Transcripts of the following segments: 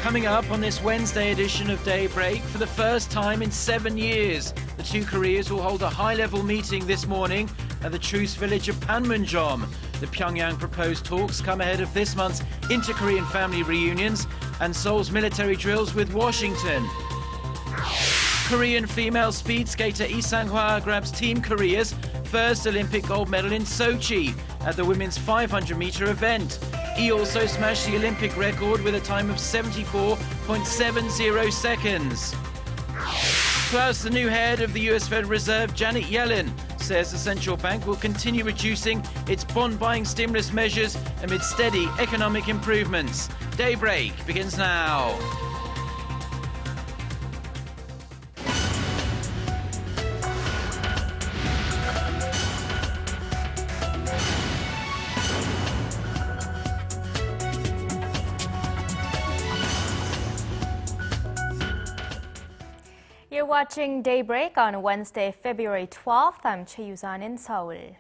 Coming up on this Wednesday edition of Daybreak, for the first time in 7 years, the two Koreas will hold a high-level meeting this morning at the truce village of Panmunjom. The Pyongyang proposed talks come ahead of this month's inter-Korean family reunions and Seoul's military drills with Washington. Korean female speed skater Lee Sang-hwa grabs Team Korea's first Olympic gold medal in Sochi at the women's 500-meter event. He also smashed the Olympic record with a time of 74.70 seconds. Plus, the new head of the US Federal Reserve, Janet Yellen, says the central bank will continue reducing its bond-buying stimulus measures amid steady economic improvements. Daybreak begins now. You're watching Daybreak on Wednesday, February 12th. I'm Cheong in Seoul.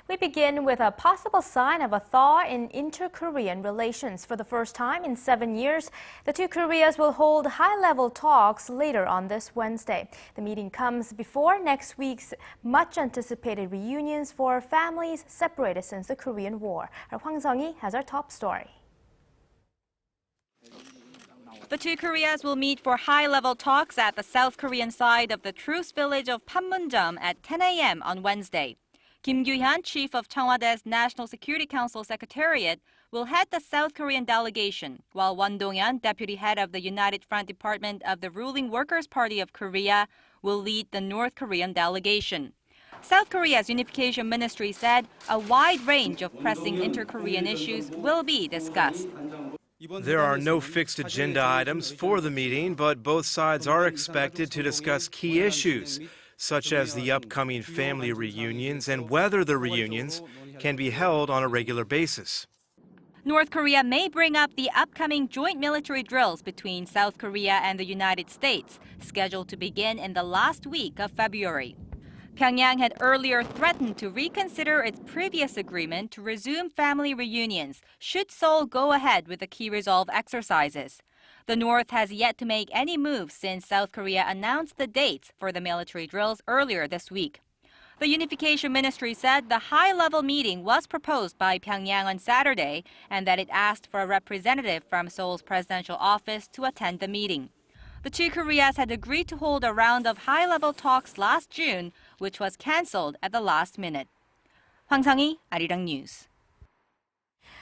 We begin with a possible sign of a thaw in inter-Korean relations. For the first time in 7 years, the two Koreas will hold high-level talks later on this Wednesday. The meeting comes before next week's much-anticipated reunions for families separated since the Korean War. Our Hwang Sung-hee has our top story. The two Koreas will meet for high-level talks at the South Korean side of the truce village of Panmunjom at 10 a.m. on Wednesday. Kyou-hyun, chief of Cheong's National Security Council secretariat, will head the South Korean delegation, while Won Dong-yon, deputy head of the United Front Department of the ruling Workers' Party of Korea, will lead the North Korean delegation. South Korea's Unification Ministry said a wide range of pressing inter-Korean issues will be discussed. There are no fixed agenda items for the meeting, but both sides are expected to discuss key issues, such as the upcoming family reunions and whether the reunions can be held on a regular basis. North Korea may bring up the upcoming joint military drills between South Korea and the United States, scheduled to begin in the last week of February. Pyongyang had earlier threatened to reconsider its previous agreement to resume family reunions should Seoul go ahead with the key resolve exercises. The North has yet to make any moves since South Korea announced the dates for the military drills earlier this week. The Unification Ministry said the high-level meeting was proposed by Pyongyang on Saturday and that it asked for a representative from Seoul's presidential office to attend the meeting. The two Koreas had agreed to hold a round of high-level talks last June, which was cancelled at the last minute. Hwang Sung-hee, Arirang News.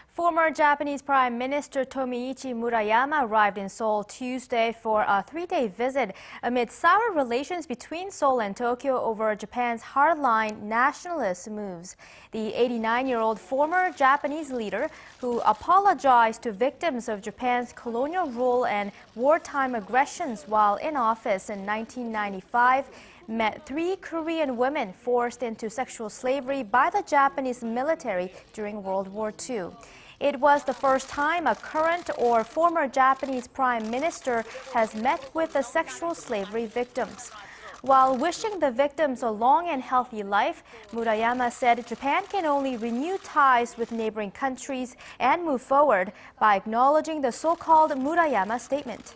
Former Japanese Prime Minister Tomoichi Murayama arrived in Seoul Tuesday for a 3-day visit amid sour relations between Seoul and Tokyo over Japan's hardline nationalist moves. The 89-year-old former Japanese leader, who apologized to victims of Japan's colonial rule and wartime aggressions while in office in 1995, met 3 Korean women forced into sexual slavery by the Japanese military during World War II. It was the first time a current or former Japanese prime minister has met with the sexual slavery victims. While wishing the victims a long and healthy life, Murayama said Japan can only renew ties with neighboring countries and move forward by acknowledging the so-called Murayama Statement.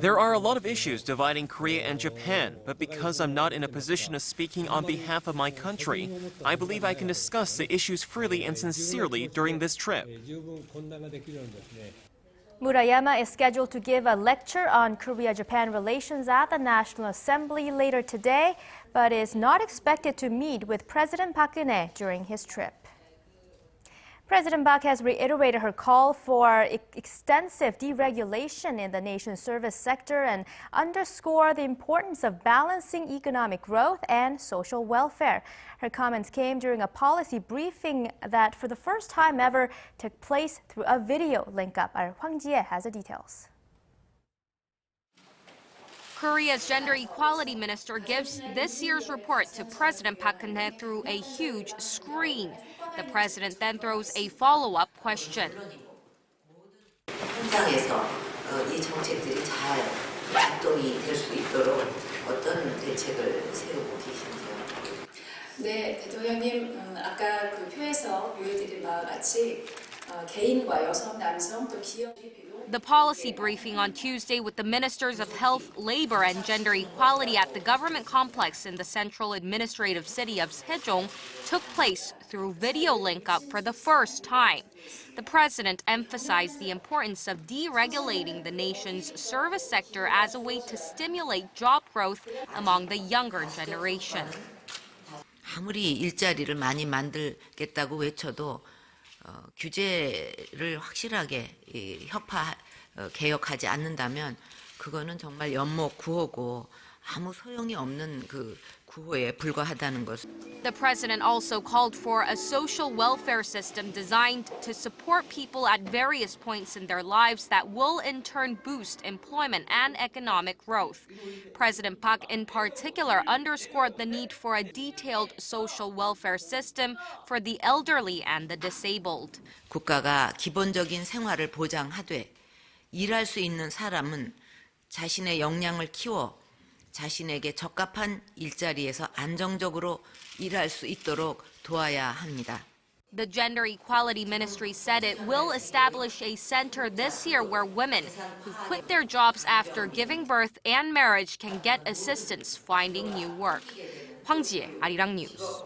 There are a lot of issues dividing Korea and Japan, but because I'm not in a position of speaking on behalf of my country, I believe I can discuss the issues freely and sincerely during this trip. Murayama is scheduled to give a lecture on Korea-Japan relations at the National Assembly later today, but is not expected to meet with President Park Geun-hye during his trip. President Park has reiterated her call for extensive deregulation in the nation's service sector and underscored the importance of balancing economic growth and social welfare. Her comments came during a policy briefing that for the first time ever took place through a video link-up. Our Hwang Ji-hye has the details. Korea's gender equality minister gives this year's report to President Park Geun-hye through a huge screen. The president then throws a follow-up question. 현장에서 이 정책들이 잘 작동이 될 수 있도록 어떤 대책을 세우고 계신지요? 네, 대통령님, 아까 그 표에서 보여드린 바와 같이 개인과 여성, 남성 또 기업 The policy briefing on Tuesday with the ministers of health, labor, and gender equality at the government complex in the central administrative city of Cheong took place through video link-up for the first time. The president emphasized the importance of deregulating the nation's service sector as a way to stimulate job growth among the younger generation. 아무리 일자리를 많이 만들겠다고 외쳐도 규제를 확실하게 개혁하지 않는다면 그거는 정말 연못구호고 아무 소용이 없는 그 구호에 불과하다는 것. The president also called for a social welfare system designed to support people at various points in their lives that will in turn boost employment and economic growth. President Park in particular underscored the need for a detailed social welfare system for the elderly and the disabled. 국가가 기본적인 생활을 보장하되 일할 수 있는 사람은 자신의 역량을 키워 자신에게 적합한 일자리에서 안정적으로 일할 수 있도록 도와야 합니다. The Gender Equality Ministry said it will establish a center this year where women who quit their jobs after giving birth and marriage can get assistance finding new work. Hwang Sung-hee, Arirang News.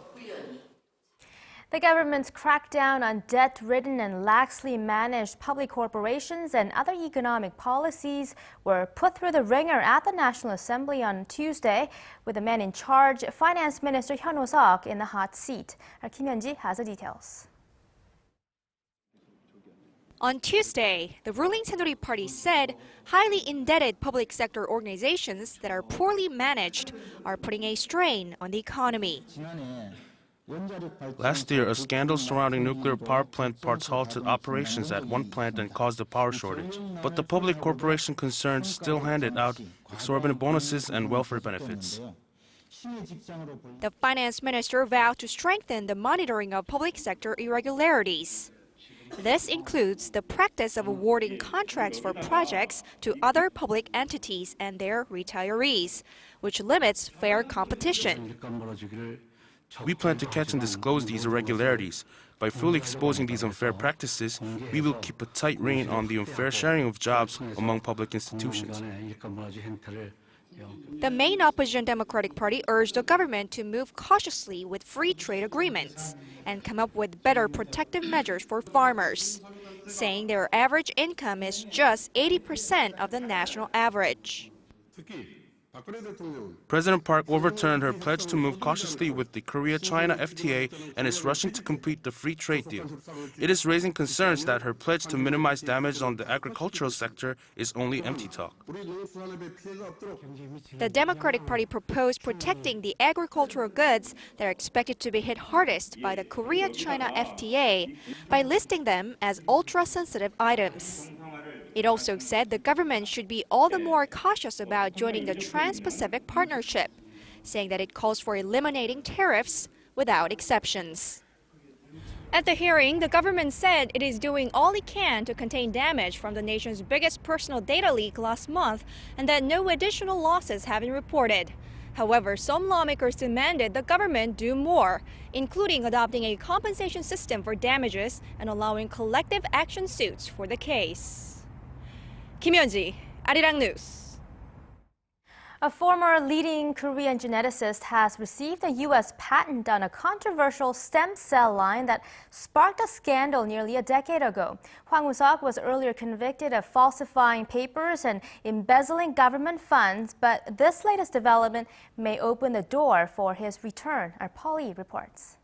The government's crackdown on debt-ridden and laxly managed public corporations and other economic policies were put through the ringer at the National Assembly on Tuesday, with the man in charge, Finance Minister Hyun Ho-seok, in the hot seat. Kim Hyun-ji has the details. On Tuesday, the ruling Saenuri Party said highly indebted public sector organizations that are poorly managed are putting a strain on the economy. Last year, a scandal surrounding nuclear power plant parts halted operations at one plant and caused a power shortage. But the public corporation concerned still handed out exorbitant bonuses and welfare benefits. The finance minister vowed to strengthen the monitoring of public sector irregularities. This includes the practice of awarding contracts for projects to other public entities and their retirees, which limits fair competition. We plan to catch and disclose these irregularities. By fully exposing these unfair practices, we will keep a tight rein on the unfair sharing of jobs among public institutions. The main opposition Democratic Party urged the government to move cautiously with free trade agreements and come up with better protective measures for farmers, saying their average income is just 80% of the national average. President Park overturned her pledge to move cautiously with the Korea-China FTA and is rushing to complete the free trade deal. It is raising concerns that her pledge to minimize damage on the agricultural sector is only empty talk. The Democratic Party proposed protecting the agricultural goods that are expected to be hit hardest by the Korea-China FTA by listing them as ultra-sensitive items. It also said the government should be all the more cautious about joining the Trans-Pacific Partnership, saying that it calls for eliminating tariffs without exceptions. At the hearing, the government said it is doing all it can to contain damage from the nation's biggest personal data leak last month and that no additional losses have been reported. However, some lawmakers demanded the government do more, including adopting a compensation system for damages and allowing collective action suits for the case. Kim Hyun-ji, Arirang News. A former leading Korean geneticist has received a U.S. patent on a controversial stem cell line that sparked a scandal nearly a decade ago. Hwang Sung-hee was earlier convicted of falsifying papers and embezzling government funds, but this latest development may open the door for his return. Our Polly reports.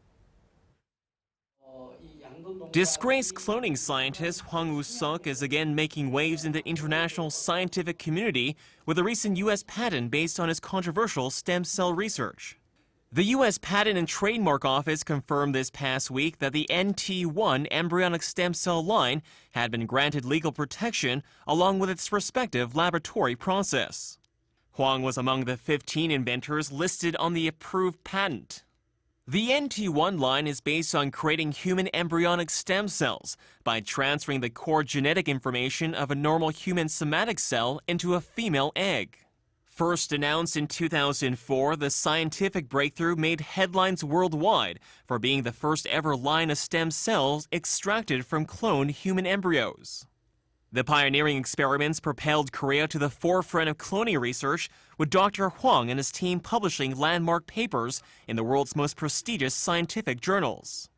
Disgraced cloning scientist Hwang Sung-hee is again making waves in the international scientific community with a recent U.S. patent based on his controversial stem cell research. The U.S. Patent and Trademark Office confirmed this past week that the NT1 embryonic stem cell line had been granted legal protection along with its respective laboratory process. Hwang was among the 15 inventors listed on the approved patent. The NT1 line is based on creating human embryonic stem cells by transferring the core genetic information of a normal human somatic cell into a female egg. First announced in 2004, the scientific breakthrough made headlines worldwide for being the first ever line of stem cells extracted from cloned human embryos. The pioneering experiments propelled Korea to the forefront of cloning research, with Dr. Hwang and his team publishing landmark papers in the world's most prestigious scientific journals.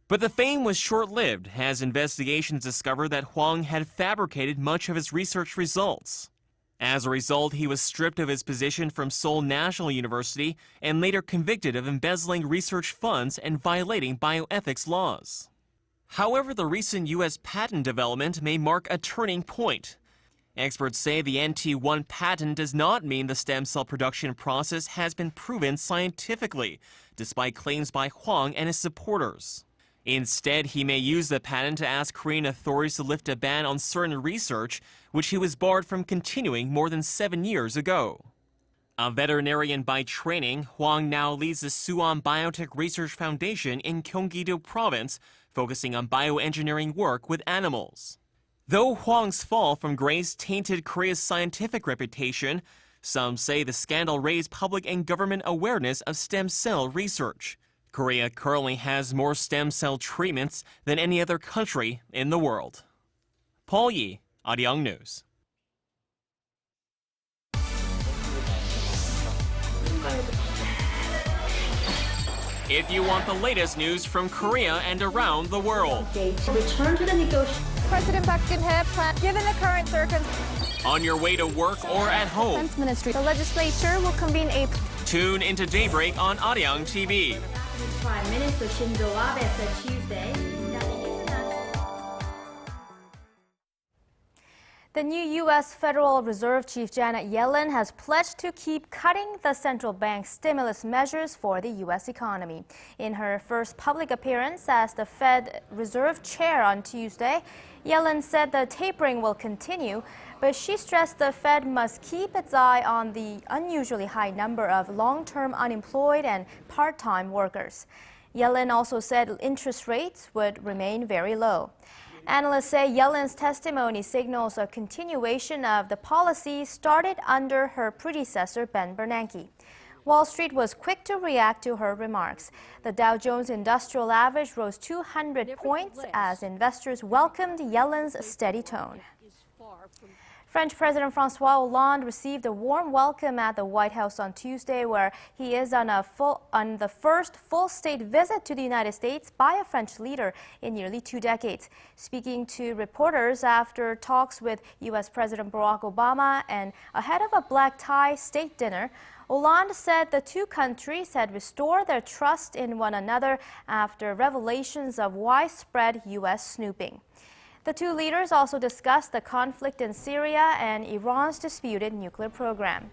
But the fame was short-lived, as investigations discovered that Hwang had fabricated much of his research results. As a result, he was stripped of his position from Seoul National University and later convicted of embezzling research funds and violating bioethics laws. However, the recent U.S. patent development may mark a turning point. Experts say the NT1 patent does not mean the stem cell production process has been proven scientifically, despite claims by Hwang and his supporters. Instead, he may use the patent to ask Korean authorities to lift a ban on certain research, which he was barred from continuing more than 7 years ago. A veterinarian by training, Hwang now leads the Suwon Biotech Research Foundation in Gyeonggi-do Province, focusing on bioengineering work with animals. Though Hwang's fall from grace tainted Korea's scientific reputation, some say the scandal raised public and government awareness of stem cell research. Korea currently has more stem cell treatments than any other country in the world. Paul Yi, Arirang News. If you want the latest news from Korea and around the world. Return to the negotiation. President Park Geun-hye plans, given the current circumstances. On your way to work or at home. Defense Ministry. The legislature will convene a... Tune into Daybreak on Arirang TV. Prime Minister Shinzo Abe said Tuesday. The new U.S. Federal Reserve Chief Janet Yellen has pledged to keep cutting the central bank's stimulus measures for the U.S. economy. In her first public appearance as the Fed Reserve Chair on Tuesday, Yellen said the tapering will continue, but she stressed the Fed must keep its eye on the unusually high number of long-term unemployed and part-time workers. Yellen also said interest rates would remain very low. Analysts say Yellen's testimony signals a continuation of the policy started under her predecessor, Ben Bernanke. Wall Street was quick to react to her remarks. The Dow Jones Industrial Average rose 200 points as investors welcomed Yellen's steady tone. French President François Hollande received a warm welcome at the White House on Tuesday, where he is on the first full state visit to the United States by a French leader in nearly 2 decades. Speaking to reporters after talks with U.S. President Barack Obama and ahead of a black tie state dinner, Hollande said the two countries had restored their trust in one another after revelations of widespread U.S. snooping. The two leaders also discussed the conflict in Syria and Iran's disputed nuclear program.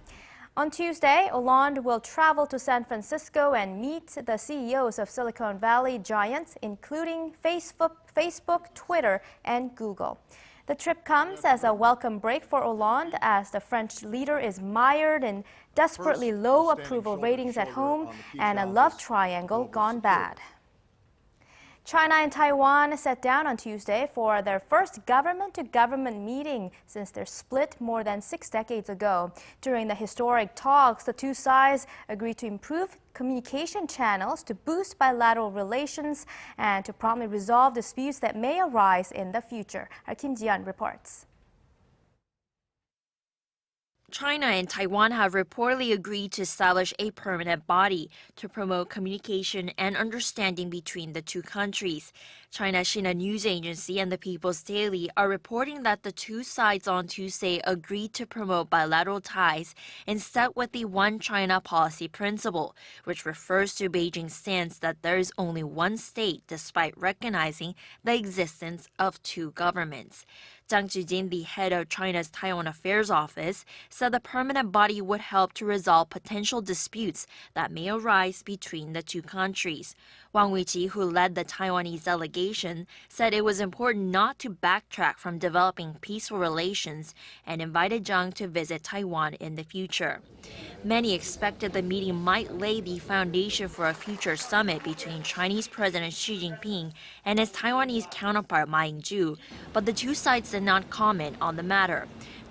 On Tuesday, Hollande will travel to San Francisco and meet the CEOs of Silicon Valley giants, including Facebook, Twitter, and Google. The trip comes as a welcome break for Hollande, as the French leader is mired in desperately low approval ratings at home and a love triangle gone bad. China and Taiwan sat down on Tuesday for their first government-to-government meeting since their split more than 6 decades ago. During the historic talks, the two sides agreed to improve communication channels to boost bilateral relations and to promptly resolve disputes that may arise in the future. Our Kim Ji-yeon reports. China and Taiwan have reportedly agreed to establish a permanent body to promote communication and understanding between the two countries. China's Xinhua news agency and the People's Daily are reporting that the two sides on Tuesday agreed to promote bilateral ties in step with the One China policy principle, which refers to Beijing's stance that there is only one state despite recognizing the existence of two governments. Zhang Zhijin, the head of China's Taiwan Affairs Office, said the permanent body would help to resolve potential disputes that may arise between the two countries. Wang Weiji, who led the Taiwanese delegation, said it was important not to backtrack from developing peaceful relations and invited Zhang to visit Taiwan in the future. Many expected the meeting might lay the foundation for a future summit between Chinese President Xi Jinping and his Taiwanese counterpart Ma Ying-jeou, but the two sides did not comment on the matter.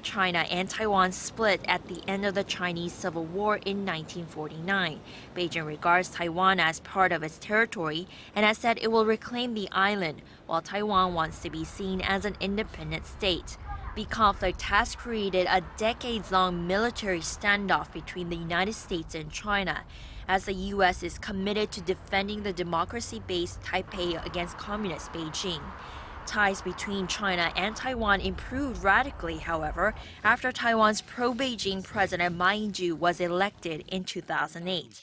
China and Taiwan split at the end of the Chinese Civil War in 1949. Beijing regards Taiwan as part of its territory and has said it will reclaim the island, while Taiwan wants to be seen as an independent state. The conflict has created a decades-long military standoff between the United States and China, as the U.S. is committed to defending the democracy-based Taipei against communist Beijing. Ties between China and Taiwan improved radically, however, after Taiwan's pro-Beijing President Ma Ying-jeou was elected in 2008.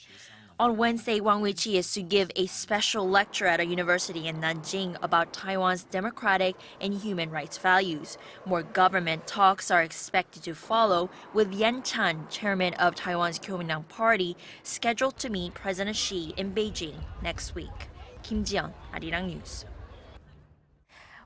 On Wednesday, Wang Weiqi is to give a special lecture at a university in Nanjing about Taiwan's democratic and human rights values. More government talks are expected to follow, with Yan Chan, chairman of Taiwan's Kuomintang Party, scheduled to meet President Xi in Beijing next week. Kim Ji-yeon, Arirang News.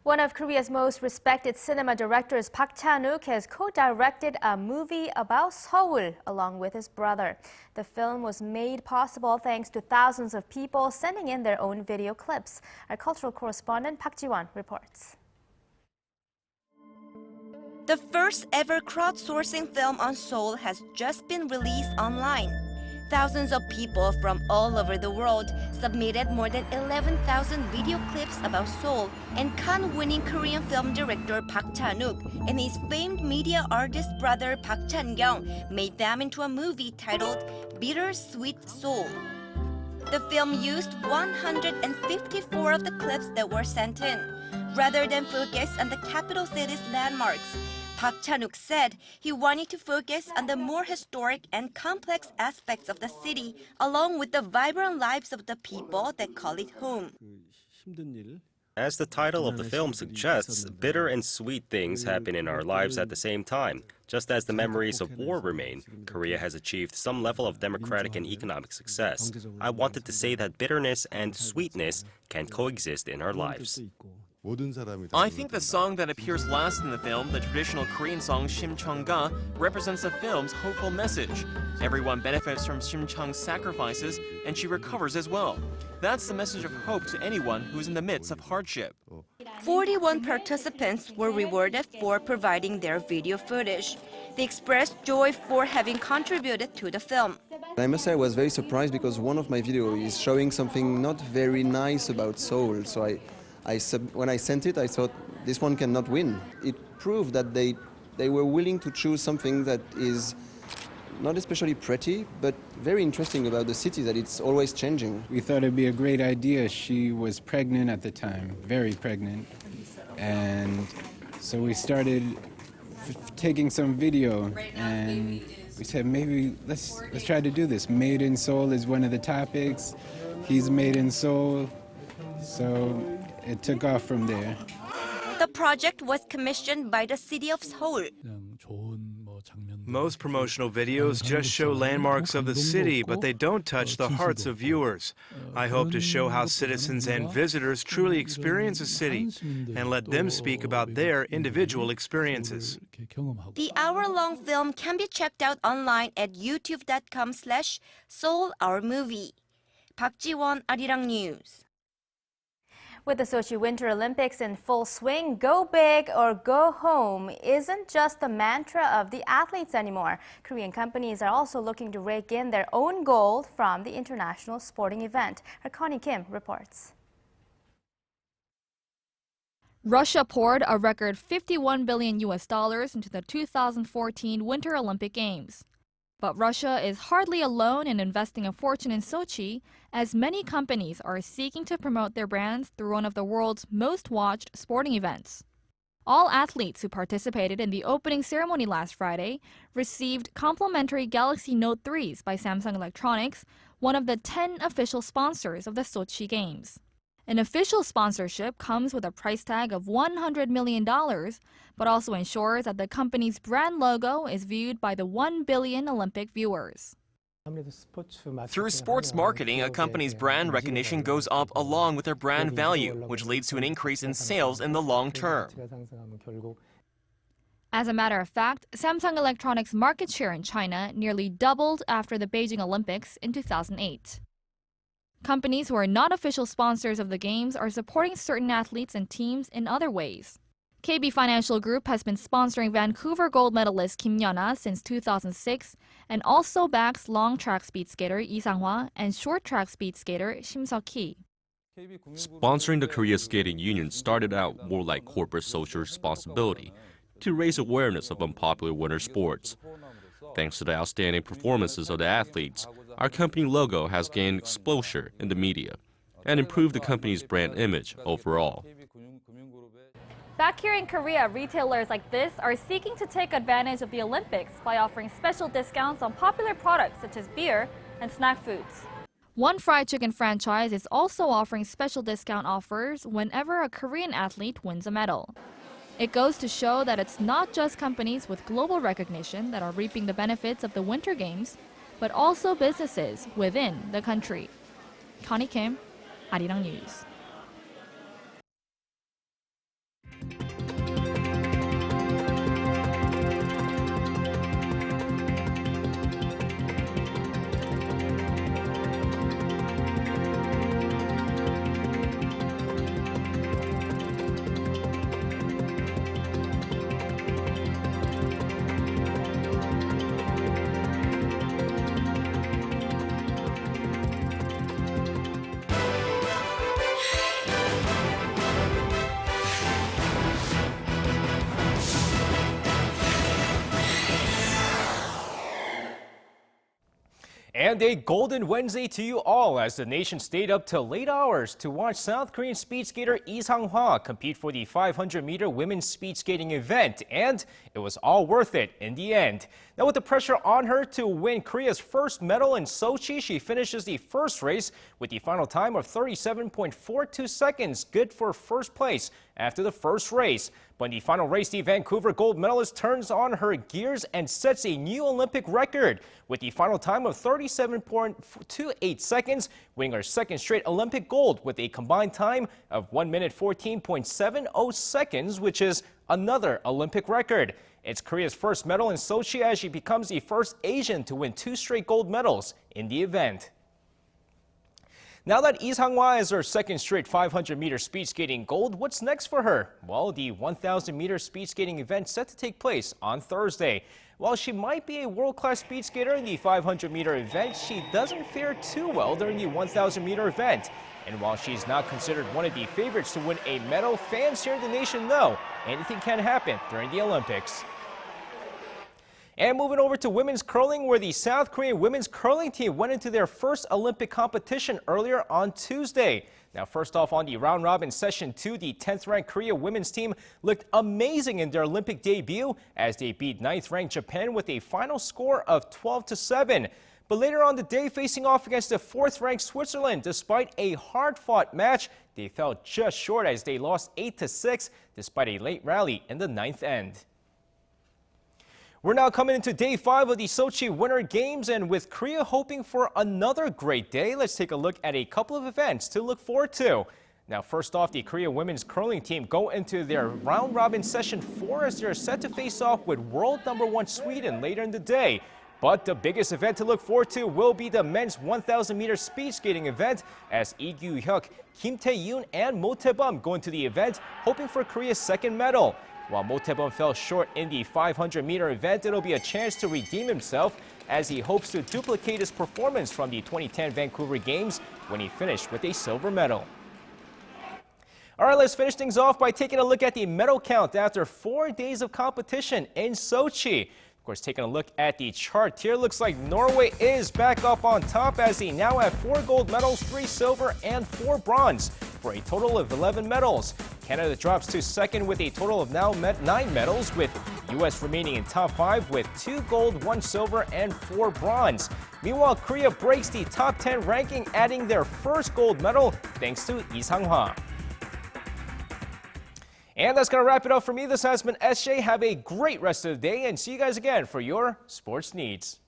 One of Korea's most respected cinema directors, Park Chan-wook, has co-directed a movie about Seoul along with his brother. The film was made possible thanks to thousands of people sending in their own video clips. Our cultural correspondent Park Ji-won reports. The first ever crowdsourcing film on Seoul has just been released online. Thousands of people from all over the world submitted more than 11,000 video clips about Seoul, and Cannes-winning Korean film director Park Chan-wook and his famed media artist brother Park Chan-young made them into a movie titled Bittersweet Seoul. The film used 154 of the clips that were sent in. Rather than focus on the capital city's landmarks, Park Chan-wook said he wanted to focus on the more historic and complex aspects of the city, along with the vibrant lives of the people that call it home. As the title of the film suggests, bitter and sweet things happen in our lives at the same time. Just as the memories of war remain, Korea has achieved some level of democratic and economic success. I wanted to say that bitterness and sweetness can coexist in our lives. I think the song that appears last in the film, the traditional Korean song Shimcheong-ga, represents the film's hopeful message. Everyone benefits from Shimcheong's sacrifices, and she recovers as well. That's the message of hope to anyone who's in the midst of hardship. 41 participants were rewarded for providing their video footage. They expressed joy for having contributed to the film. I must say I was very surprised because one of my videos is showing something not very nice about Seoul. So when I sent it, I thought this one cannot win. It proved that they were willing to choose something that is not especially pretty, but very interesting about the city, that it's always changing. We thought it'd be a great idea. She was pregnant at the time, very pregnant. And so we started taking some video, and we said, maybe let's try to do this. Made in Seoul is one of the topics. He's made in Seoul. So it took off from there. The project was commissioned by the city of Seoul. Most promotional videos just show landmarks of the city, but they don't touch the hearts of viewers. I hope to show how citizens and visitors truly experience a city and let them speak about their individual experiences. The hour-long film can be checked out online at youtube.com/SeoulOurMovie. Park Ji-won, Arirang News. With the Sochi Winter Olympics in full swing, go big or go home isn't just the mantra of the athletes anymore. Korean companies are also looking to rake in their own gold from the international sporting event. Our Connie Kim reports. Russia poured a record $51 billion into the 2014 Winter Olympic Games. But Russia is hardly alone in investing a fortune in Sochi, as many companies are seeking to promote their brands through one of the world's most watched sporting events. All athletes who participated in the opening ceremony last Friday received complimentary Galaxy Note 3s by Samsung Electronics, one of the 10 official sponsors of the Sochi Games. An official sponsorship comes with a price tag of $100 million, but also ensures that the company's brand logo is viewed by the 1 billion Olympic viewers. Through sports marketing, a company's brand recognition goes up along with their brand value, which leads to an increase in sales in the long term. As a matter of fact, Samsung Electronics' market share in China nearly doubled after the Beijing Olympics in 2008. Companies who are not official sponsors of the Games are supporting certain athletes and teams in other ways. KB Financial Group has been sponsoring Vancouver gold medalist Kim Yeona since 2006 and also backs long track speed skater Lee Sang-hwa and short track speed skater Shim Seok-hee. Sponsoring the Korea Skating Union started out more like corporate social responsibility to raise awareness of unpopular winter sports. Thanks to the outstanding performances of the athletes, our company logo has gained exposure in the media and improved the company's brand image overall. Back here in Korea, retailers like this are seeking to take advantage of the Olympics by offering special discounts on popular products such as beer and snack foods. One fried chicken franchise is also offering special discount offers whenever a Korean athlete wins a medal. It goes to show that it's not just companies with global recognition that are reaping the benefits of the Winter Games, but also businesses within the country. Connie Kim, Arirang News. And a golden Wednesday to you all as the nation stayed up till late hours to watch South Korean speed skater Lee Sang-hwa compete for the 500-meter women's speed skating event. And it was all worth it in the end. Now with the pressure on her to win Korea's first medal in Sochi, she finishes the first race with the final time of 37.42 seconds, good for first place after the first race. But in the final race, the Vancouver gold medalist turns on her gears and sets a new Olympic record with the final time of 37.28 seconds, winning her second straight Olympic gold with a combined time of 1 minute 14.70 seconds, which is another Olympic record. It's Korea's first medal in Sochi as she becomes the first Asian to win 2 straight gold medals in the event. Now that Lee Sang-hwa is her second straight 500-meter speed skating gold, what's next for her? Well, the 1,000-meter speed skating event set to take place on Thursday. While she might be a world-class speed skater in the 500-meter event, she doesn't fare too well during the 1,000-meter event. And while she's not considered one of the favorites to win a medal, fans here in the nation know anything can happen during the Olympics. And moving over to women's curling, where the South Korean women's curling team went into their first Olympic competition earlier on Tuesday. Now, first off, on the round-robin session 2, the 10th-ranked Korea women's team looked amazing in their Olympic debut as they beat 9th-ranked Japan with a final score of 12-7. But later on the day, facing off against the 4th-ranked Switzerland, despite a hard-fought match, they fell just short as they lost 8-6 despite a late rally in the 9th end. We're now coming into day 5 of the Sochi Winter Games, and with Korea hoping for another great day, let's take a look at a couple of events to look forward to. Now, first off, the Korea women's curling team go into their round-robin session 4 as they're set to face off with world #1 Sweden later in the day. But the biggest event to look forward to will be the men's 1,000-meter speed skating event as Lee Kyou-hyun, Kim Tae-yoon, and Mo Tae-bum go into the event hoping for Korea's second medal. While Mo Tae-bum fell short in the 500-meter event, it'll be a chance to redeem himself as he hopes to duplicate his performance from the 2010 Vancouver Games when he finished with a silver medal. All right, let's finish things off by taking a look at the medal count after 4 days of competition in Sochi. Of course, taking a look at the chart here, looks like Norway is back up on top as they now have 4 gold medals, 3 silver, and 4 bronze for a total of 11 medals. Canada drops to second with a total of now 9 medals, with U.S. remaining in top 5 with 2 gold, 1 silver, and 4 bronze. Meanwhile, Korea breaks the top 10 ranking, adding their first gold medal thanks to Lee Sang-hwa. And that's going to wrap it up for me. This has been SJ. Have a great rest of the day and see you guys again for your sports needs.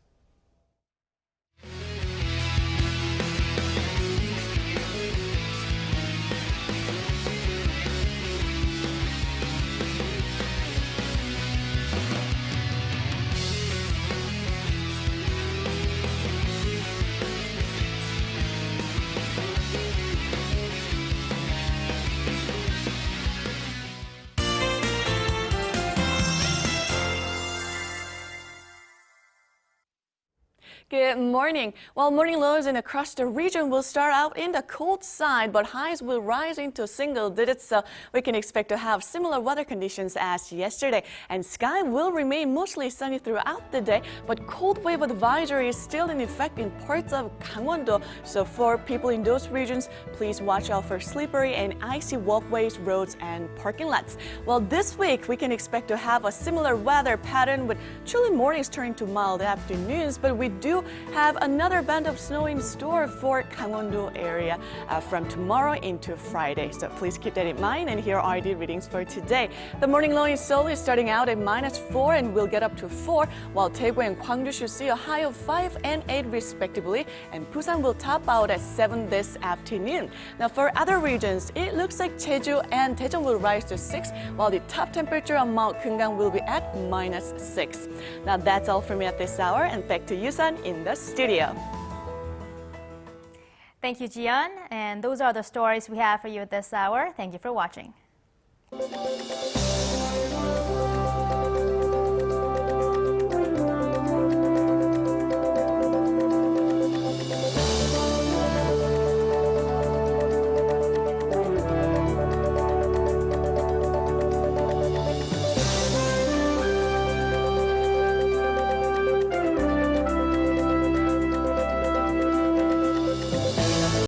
Good morning. Well, morning lows and across the region will start out in the cold side, but highs will rise into single digits, so we can expect to have similar weather conditions as yesterday. And sky will remain mostly sunny throughout the day, but cold wave advisory is still in effect in parts of Gangwon-do. So for people in those regions, please watch out for slippery and icy walkways, roads, and parking lots. Well, this week we can expect to have a similar weather pattern with chilly mornings turning to mild afternoons, but we do have another band of snow in store for Gangwon-do area from tomorrow into Friday. So please keep that in mind, and here are the readings for today. The morning low in Seoul is starting out at -4 and will get up to 4, while Daegu and Gwangju should see a high of 5 and 8 respectively, and Busan will top out at 7 this afternoon. Now for other regions, it looks like Jeju and Daejeon will rise to 6, while the top temperature on Mount Kumgang will be at -6. Now that's all from me at this hour, and back to Yusan in the studio. Thank you, Jiyeon. And those are the stories we have for you at this hour. Thank you for watching.